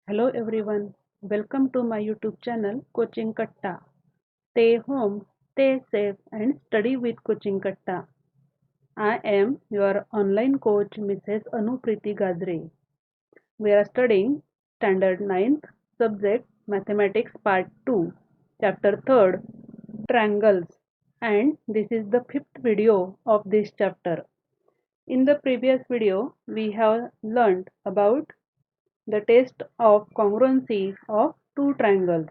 Hello everyone, welcome to my YouTube channel Coaching Katta. Stay home, stay safe and study with Coaching Katta. I am your online coach Mrs. Anupriti Gajre. We are studying Standard 9th subject Mathematics Part 2, Chapter 3rd Triangles, and this is the fifth video of this chapter. In the previous video, we have learned about the test of congruency of two triangles.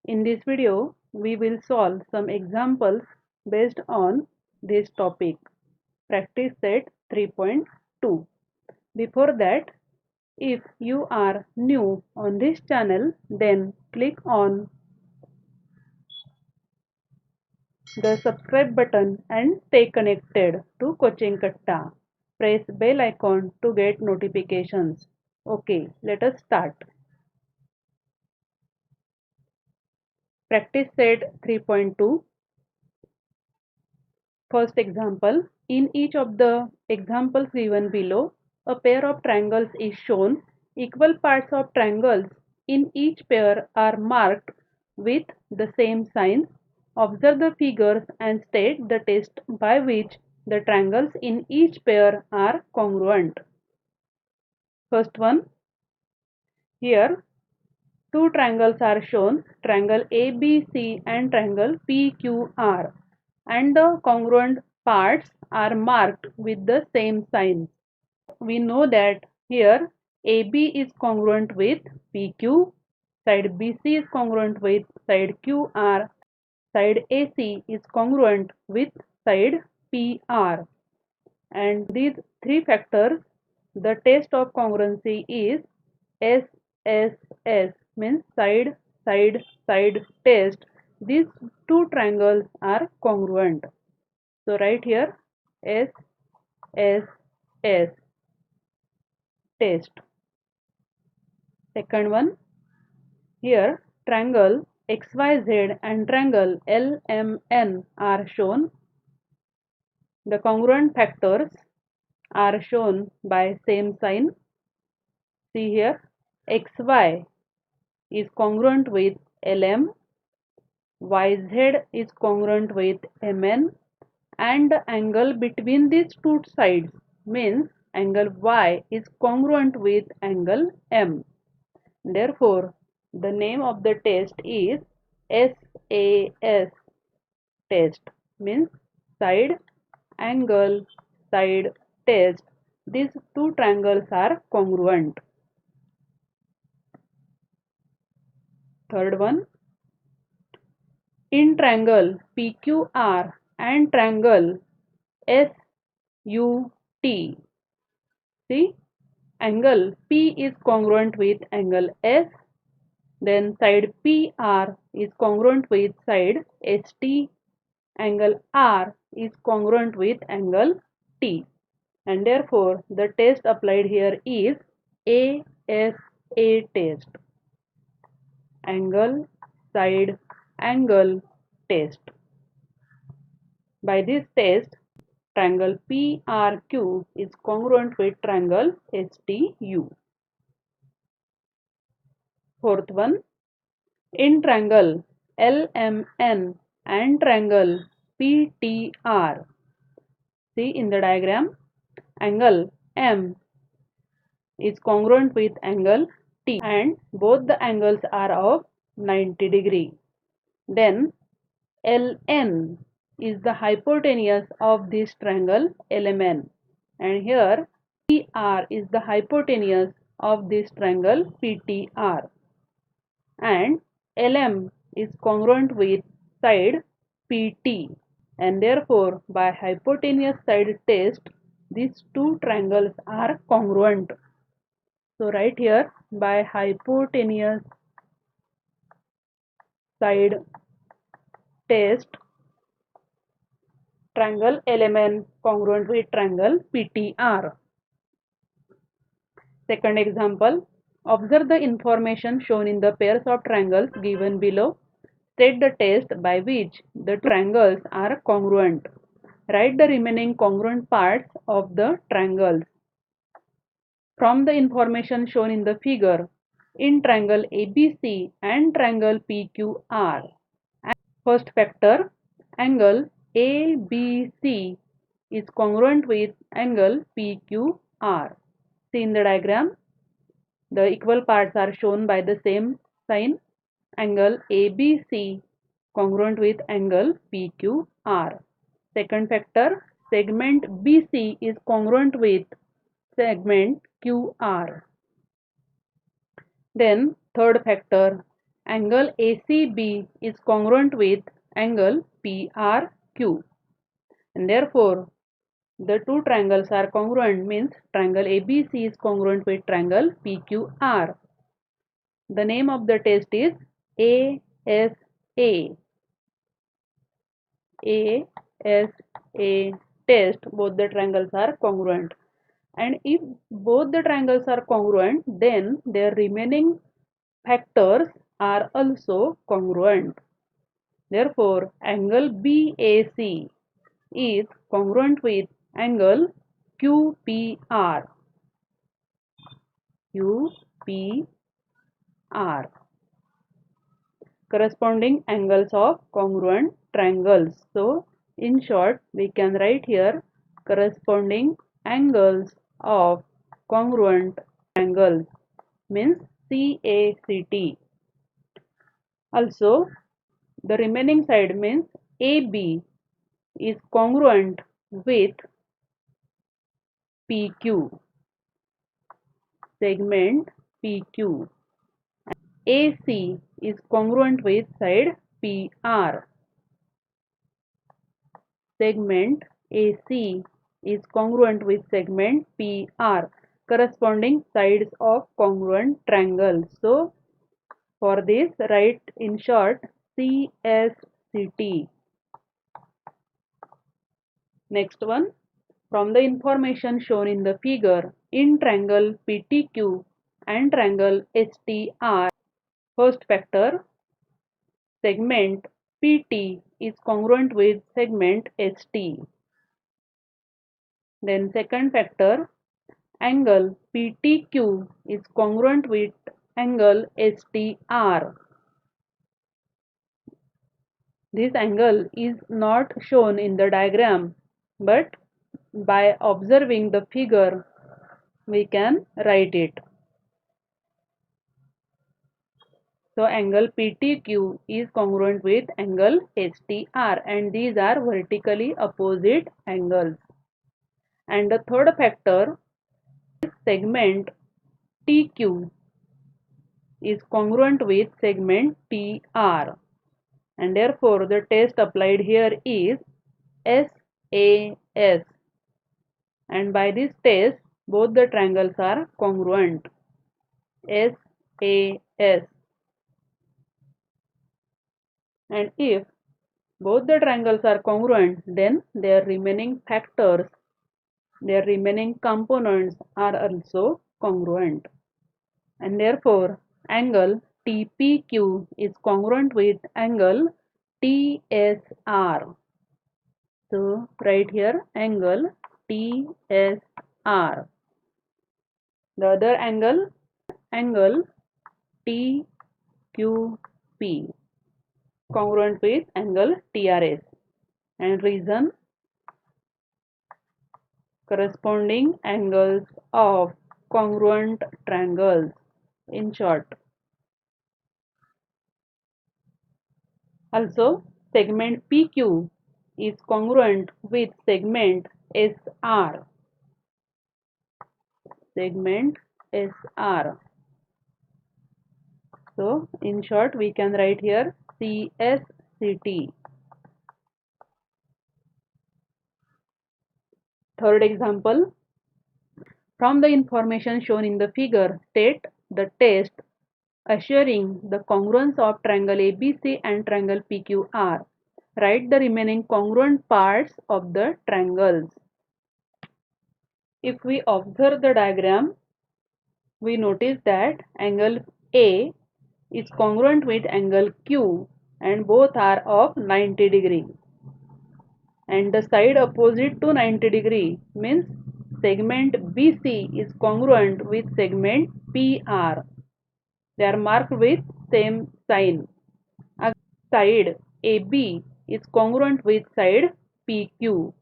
In this video, we will solve some examples based on this topic. Practice set 3.2. Before that, if you are new on this channel, then click on the subscribe button and stay connected to Coaching Katta. Press bell icon to get notifications. Okay, let us start. Practice set 3.2. First example, in each of the examples given below, a pair of triangles is shown. Equal parts of triangles in each pair are marked with the same signs. Observe the figures and state the test by which the triangles in each pair are congruent. First one, here two triangles are shown, triangle ABC and triangle PQR, and the congruent parts are marked with the same signs. We know that here AB is congruent with PQ, side BC is congruent with side QR, side AC is congruent with side PR. And these three factors, the test of congruency is SSS, means side, side, side test. These two triangles are congruent. So write here SSS test. Second one, here triangle XYZ and triangle LMN are shown. The congruent factors are shown by same sign. See here, XY is congruent with LM, YZ is congruent with MN, and the angle between these two sides means angle Y is congruent with angle M. Therefore, the name of the test is SAS test, means side angle side test. These two triangles are congruent. Third one, in triangle PQR and triangle SUT, see, angle P is congruent with angle S, then side PR is congruent with side ST, angle R is congruent with angle T, and therefore the test applied here is ASA test, angle side angle test. By this test, triangle PRQ is congruent with triangle STU. Fourth one, in triangle LMN and triangle PTR, see in the diagram, angle M is congruent with angle T and both the angles are of 90 degree. Then LN is the hypotenuse of this triangle LMN, and here PR is the hypotenuse of this triangle PTR, and LM is congruent with side PT, and therefore by hypotenuse side test these two triangles are congruent. So write here, by hypotenuse side test triangle LMN congruent with triangle PTR. Second example, observe the information shown in the pairs of triangles given below. State the test by which the triangles are congruent. Write the remaining congruent parts of the triangles. From the information shown in the figure, in triangle ABC and triangle PQR. First factor, angle ABC is congruent with angle PQR. See in the diagram, the equal parts are shown by the same sign. Angle ABC congruent with angle PQR. Second factor, segment BC is congruent with segment QR. Then third factor, angle ACB is congruent with angle PRQ. And therefore, the two triangles are congruent, means triangle ABC is congruent with triangle PQR. The name of the test is ASA. ASA test. Both the triangles are congruent. And if both the triangles are congruent, then their remaining factors are also congruent. Therefore, angle BAC is congruent with angle QPR. QPR. Corresponding angles of congruent triangles. So, in short, we can write here corresponding angles of congruent triangles, means CACT. Also, the remaining side means AB is congruent with PQ, segment PQ. AC is congruent with side PR. Segment AC is congruent with segment PR, corresponding sides of congruent triangles. So, for this, write in short CSCT. Next one, from the information shown in the figure, in triangle PTQ and triangle STR, first factor, segment PT is congruent with segment ST. Then second factor, angle PTQ is congruent with angle STR. This angle is not shown in the diagram, but by observing the figure we can write it. So angle PTQ is congruent with angle STR, and these are vertically opposite angles. And the third factor, segment TQ is congruent with segment TR, and therefore the test applied here is SAS, and by this test both the triangles are congruent. SAS. And if both the triangles are congruent, then their remaining factors, their remaining components are also congruent. And therefore, angle TPQ is congruent with angle TSR. So, write here angle TSR. The other angle, angle TQP, congruent with angle TRS. And reason, corresponding angles of congruent triangles. In short, also segment PQ is congruent with segment SR. Segment SR. So, in short, we can write here CSCT. Third example, from the information shown in the figure, state the test assuring the congruence of triangle ABC and triangle PQR. Write the remaining congruent parts of the triangles. If we observe the diagram, we notice that angle A is congruent with angle Q and both are of 90 degree. And the side opposite to 90 degree means segment BC is congruent with segment PR. They are marked with same sign. Side AB is congruent with side PQ,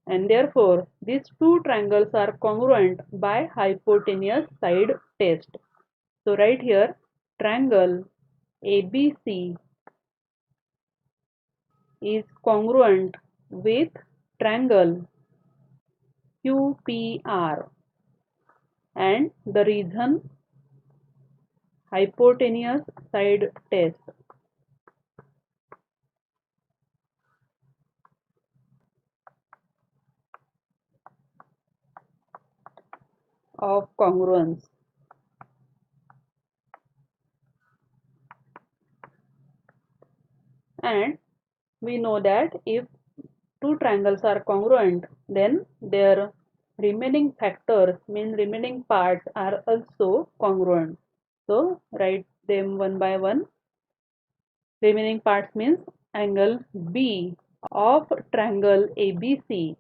and therefore these two triangles are congruent by hypotenuse side test. So right here, triangle ABC is congruent with triangle QPR, and the reason hypotenuse side test of congruence. And we know that if two triangles are congruent, then their remaining factors, mean remaining parts, are also congruent. So write them one by one. Remaining parts means angle B of triangle ABC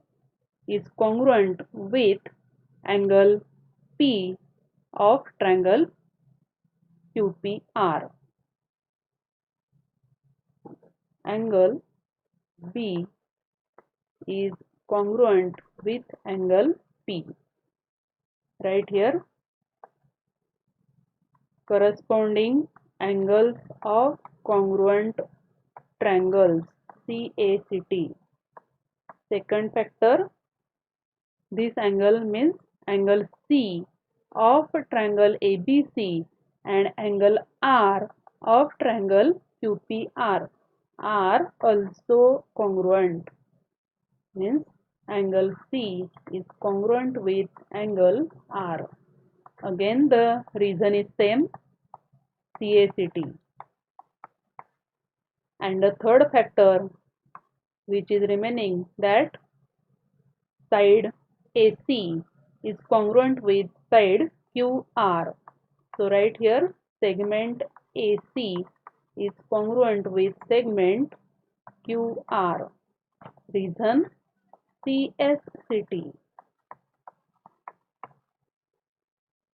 is congruent with angle P of triangle QPR. Angle B is congruent with angle P. Right here, corresponding angles of congruent triangles CACT. Second factor, this angle means angle C of triangle ABC and angle R of triangle QPR are also congruent, means angle C is congruent with angle R. Again the reason is same, CACT. And the third factor which is remaining, that side AC is congruent with side QR. So right here, segment AC is congruent with segment QR. Reason CSCT.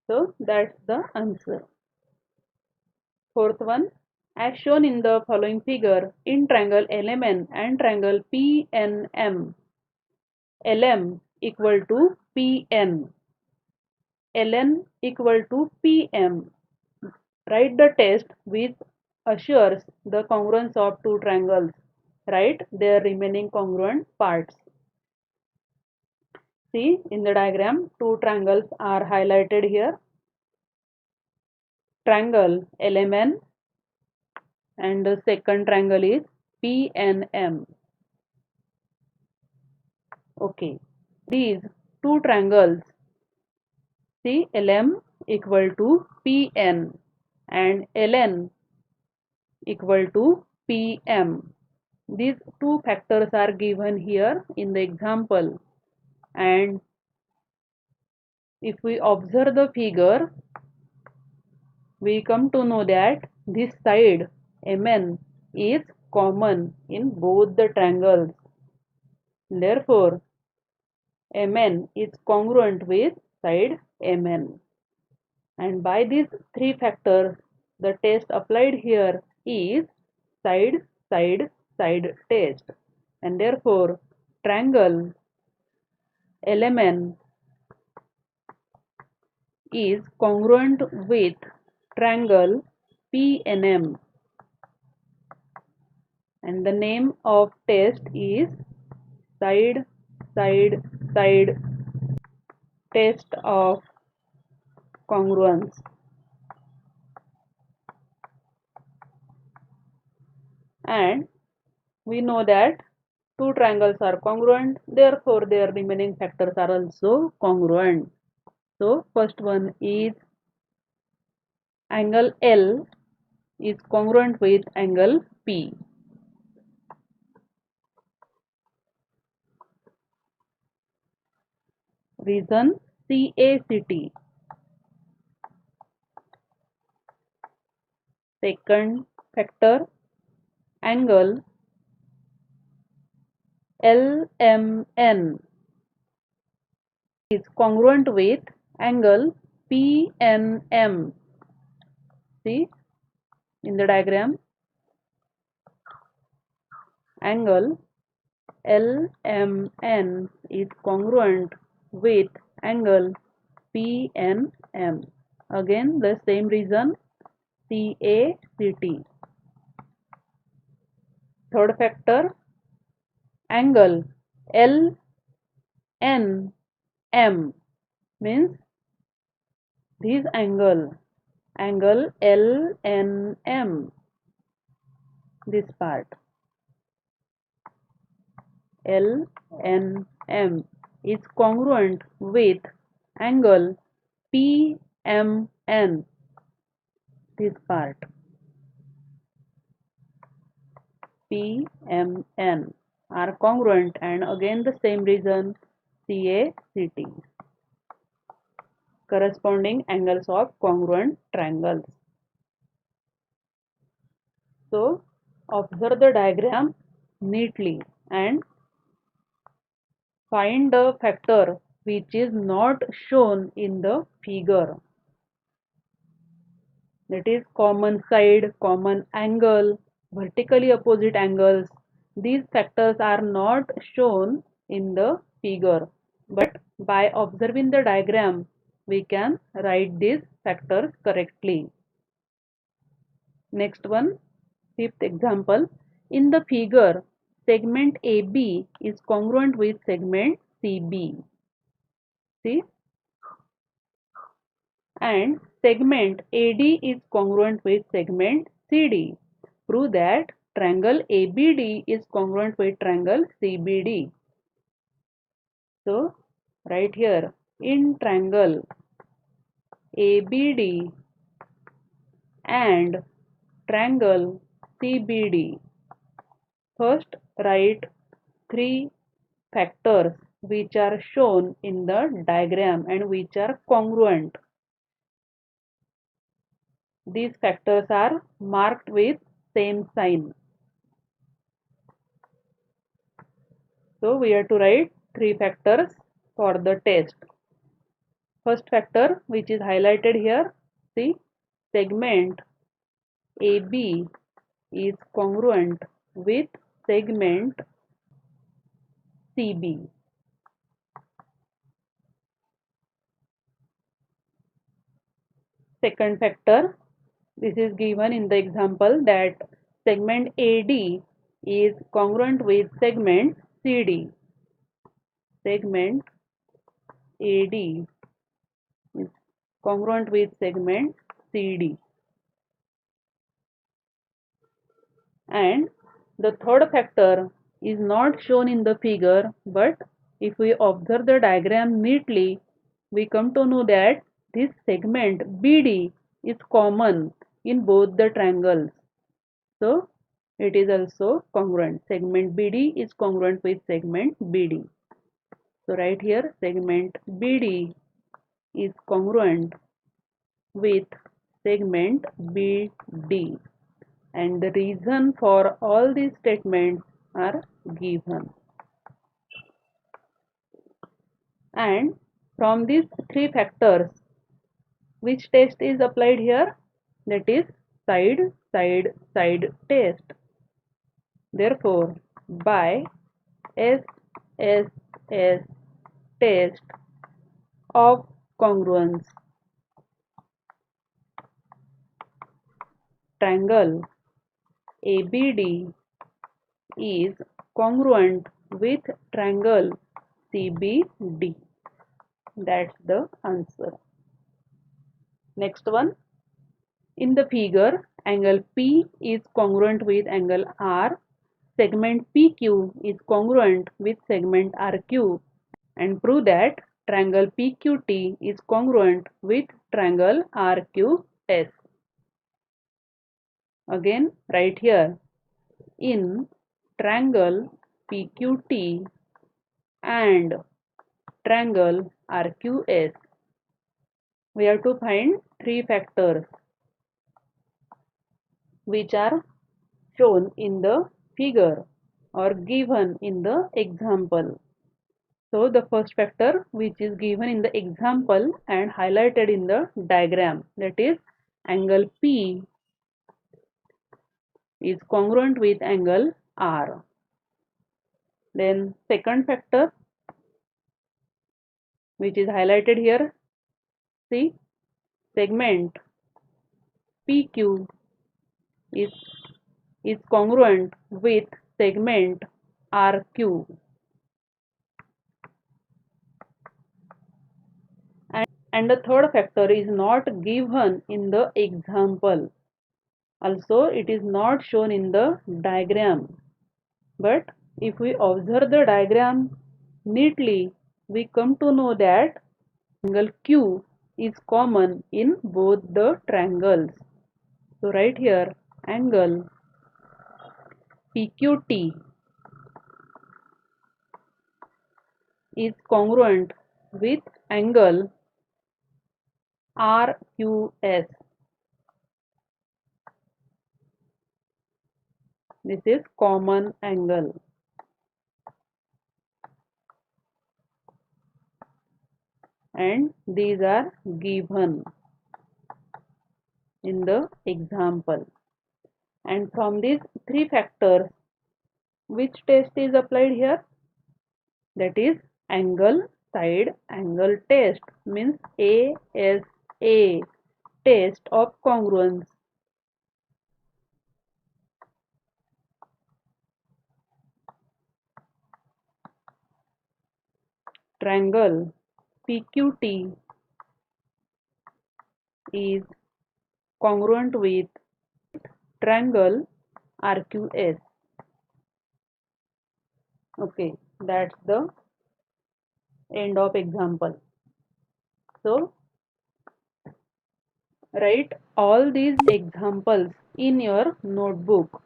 So that's the answer. Fourth one, as shown in the following figure, in triangle LMN and triangle PNM, LM equal to PN, LN equal to PM. Write the test which assures the congruence of two triangles. Write their remaining congruent parts. See in the diagram, two triangles are highlighted here. Triangle LMN and the second triangle is PNM. Okay, these two triangles, see LM equal to PN and LN equal to PM. These two factors are given here in the example, and if we observe the figure, we come to know that this side MN is common in both the triangles. Therefore, MN is congruent with side MN. And by these three factors, the test applied here is side, side, side test. And therefore, triangle LMN is congruent with triangle PNM, and the name of test is side side side test of congruence. And we know that two triangles are congruent, therefore their remaining factors are also congruent. So first one is angle L is congruent with angle P. Reason CACT. Second factor, angle LMN is congruent with angle PNM. See in the diagram, angle LMN is congruent with angle PNM. Again the same reason, CACT. Third factor, angle LNM means this angle LNM, this part LNM is congruent with angle PMN, this part PMN are congruent, and again the same reason, CACT. Corresponding angles of congruent triangles. So observe the diagram neatly and find the factor which is not shown in the figure. That is common side, common angle, vertically opposite angles. These factors are not shown in the figure, but by observing the diagram we can write these factors correctly. Next one, fifth example. In the figure, segment AB is congruent with segment CB. See? And segment AD is congruent with segment CD. Prove that triangle ABD is congruent with triangle CBD. So, right here, in triangle ABD and triangle CBD, first write three factors which are shown in the diagram and which are congruent. These factors are marked with same sign. So we have to write three factors for the test. First factor which is highlighted here, see, segment AB is congruent with segment CB. Second factor, this is given in the example that segment AD is congruent with segment CD. Segment AD is congruent with segment CD. And the third factor is not shown in the figure, but if we observe the diagram neatly, we come to know that this segment BD is common in both the triangles. So it is also congruent. Segment BD is congruent with segment BD. So right here, segment BD is congruent with segment BD. And the reason for all these statements are given. And from these three factors, which test is applied here? That is side, side, side test. Therefore, by SSS test of congruence, triangle ABD is congruent with triangle CBD. That's the answer. Next one. In the figure, angle P is congruent with angle R. Segment PQ is congruent with segment RQ. And prove that triangle PQT is congruent with triangle RQS. Again, right here, in triangle PQT and triangle RQS, we have to find three factors which are shown in the figure or given in the example. So the first factor which is given in the example and highlighted in the diagram, that is angle P is congruent with angle R. Then second factor, which is highlighted here, see, segment PQ is congruent with segment RQ. And the third factor is not given in the example. Also, it is not shown in the diagram. But if we observe the diagram neatly, we come to know that angle Q is common in both the triangles. So right here, angle PQT is congruent with angle RQS. This is common angle. And these are given in the example. And from these three factors, which test is applied here? That is angle side angle test, means ASA, test of congruence. Triangle PQT is congruent with triangle RQS. Okay, that's the end of example. So write all these examples in your notebook.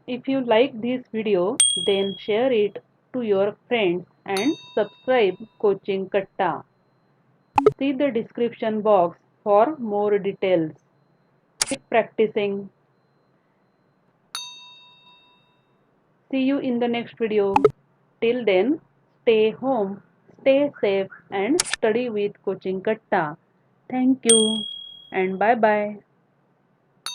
If you like this video, then share it to your friends and subscribe Coaching Katta. See the description box for more details. Keep practicing. See you in the next video. Till then, stay home, stay safe and study with Coaching Katta. Thank you and bye bye.